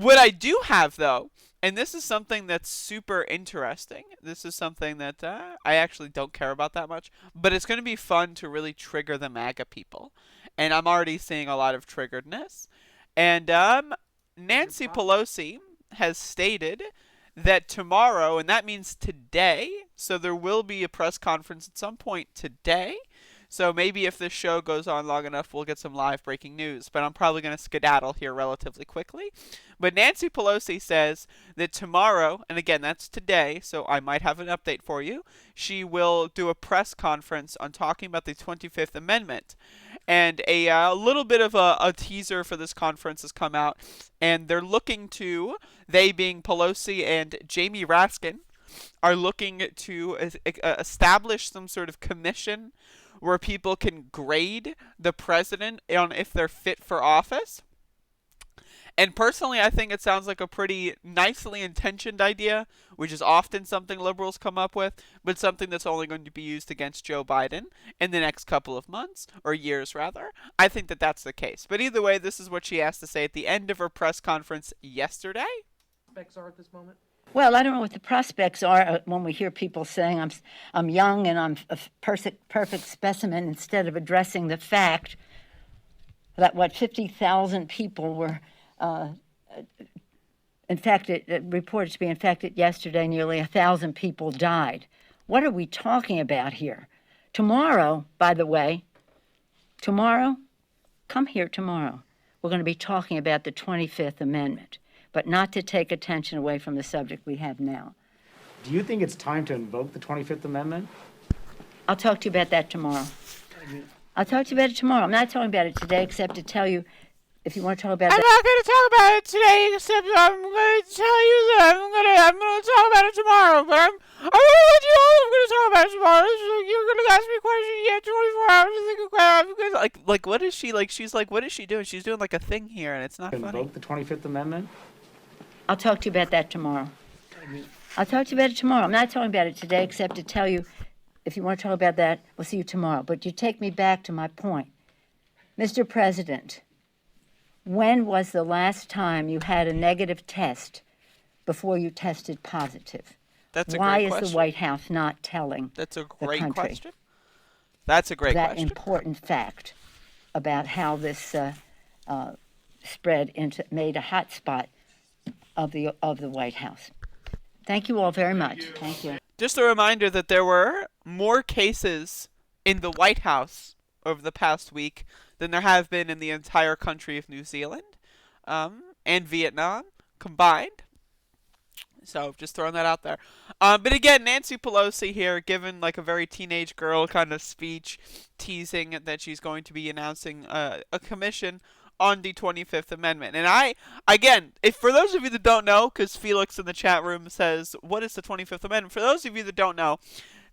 What I do have, though, and this is something that's super interesting. This is something that I actually don't care about that much, but it's going to be fun to really trigger the MAGA people. And I'm already seeing a lot of triggeredness. And Nancy Pelosi has stated that tomorrow, and that means today, so there will be a press conference at some point today. So maybe if this show goes on long enough, we'll get some live breaking news. But I'm probably going to skedaddle here relatively quickly. But Nancy Pelosi says that tomorrow, and again, that's today, so I might have an update for you, she will do a press conference on talking about the 25th Amendment. And a little bit of a teaser for this conference has come out. And they're looking to, they being Pelosi and Jamie Raskin, are looking to establish some sort of commission where people can grade the president on if they're fit for office. And personally, I think it sounds like a pretty nicely intentioned idea, which is often something liberals come up with, but something that's only going to be used against Joe Biden in the next couple of months, or years rather. I think that that's the case. But either way, this is what she has to say at the end of her press conference yesterday. Are at this moment? Well, I don't know what the prospects are when we hear people saying I'm young and I'm a perfect specimen instead of addressing the fact that 50,000 people were infected, reported to be infected yesterday. Nearly 1,000 people died. What are we talking about here? Tomorrow, by the way, come here tomorrow. We're going to be talking about the 25th Amendment, but not to take attention away from the subject we have now. Do you think it's time to invoke the 25th Amendment? I'll talk to you about that tomorrow. I'll talk to you about it tomorrow. I'm not talking about it today except to tell you, if you want to talk about I'm that. not going to talk about it today, except I'm going to tell you that I'm going to talk about it tomorrow. But I'm going to let you know I'm going to talk about it tomorrow. You're going to ask me a question. You have 24 hours to think about it. Like, what is she like? She's like, what is she doing? She's doing like a thing here, and it's not funny. Invoke the 25th Amendment? I'll talk to you about that tomorrow. I'll talk to you about it tomorrow. I'm not talking about it today except to tell you, if you want to talk about that, we'll see you tomorrow. But you take me back to my point. Mr. President, when was the last time you had a negative test before you tested positive? That's a Why great is question. the White House not telling That's a the great country question. That's a great that question. important fact about how this made a hot spot of the White House? Thank you all very much. Thank you. Just a reminder that there were more cases in the White House over the past week than there have been in the entire country of New Zealand and Vietnam combined. So just throwing that out there. But again, Nancy Pelosi here given like a very teenage girl kind of speech teasing that she's going to be announcing a commission on the 25th Amendment. And again, if for those of you that don't know, because Felix in the chat room says, what is the 25th Amendment? For those of you that don't know,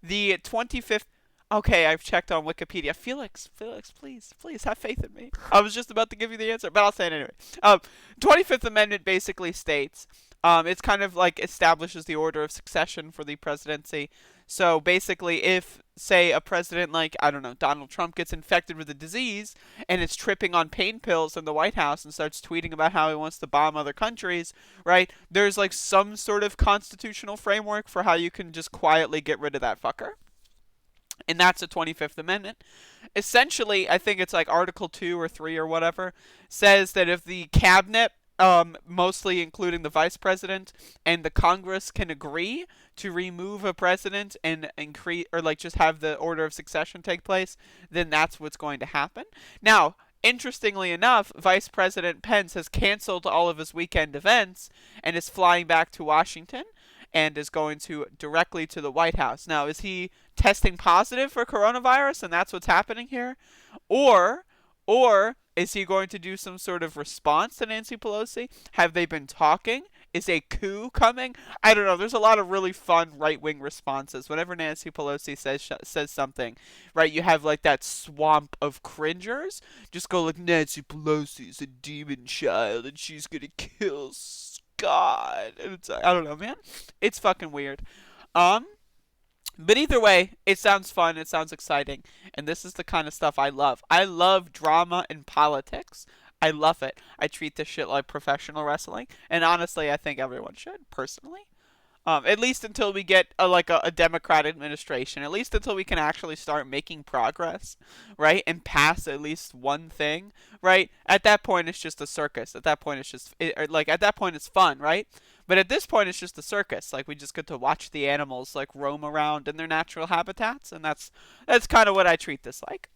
the 25th... Okay, I've checked on Wikipedia. Felix, please have faith in me. I was just about to give you the answer, but I'll say it anyway. 25th Amendment basically states, it's kind of like establishes the order of succession for the presidency. So basically, if, say, a president like, I don't know, Donald Trump gets infected with a disease and is tripping on pain pills in the White House and starts tweeting about how he wants to bomb other countries, right? There's like some sort of constitutional framework for how you can just quietly get rid of that fucker. And that's the 25th Amendment. Essentially, I think it's like Article 2 or 3 or whatever, says that if the cabinet, mostly including the vice president and the Congress, can agree to remove a president and increase, or like just have the order of succession take place, then that's what's going to happen. Now, interestingly enough, Vice President Pence has canceled all of his weekend events and is flying back to Washington and is going directly to the White House. Now, is he testing positive for coronavirus and that's what's happening here? Or is he going to do some sort of response to Nancy Pelosi? Have they been talking? Is a coup coming? I don't know. There's a lot of really fun right-wing responses. Whenever Nancy Pelosi says something, right, you have like that swamp of cringers. Just go like, Nancy Pelosi is a demon child and she's going to kill God. And it's I don't know, man. It's fucking weird. But either way, it sounds fun, it sounds exciting, and this is the kind of stuff I love. I love drama and politics. I love it. I treat this shit like professional wrestling, and honestly, I think everyone should, personally. At least until we get a democratic administration. At least until we can actually start making progress, right? And pass at least one thing, right? At that point, it's just a circus. At that point, it's just at that point, it's fun, right? But at this point, it's just a circus. Like we just get to watch the animals like roam around in their natural habitats, and that's kind of what I treat this like.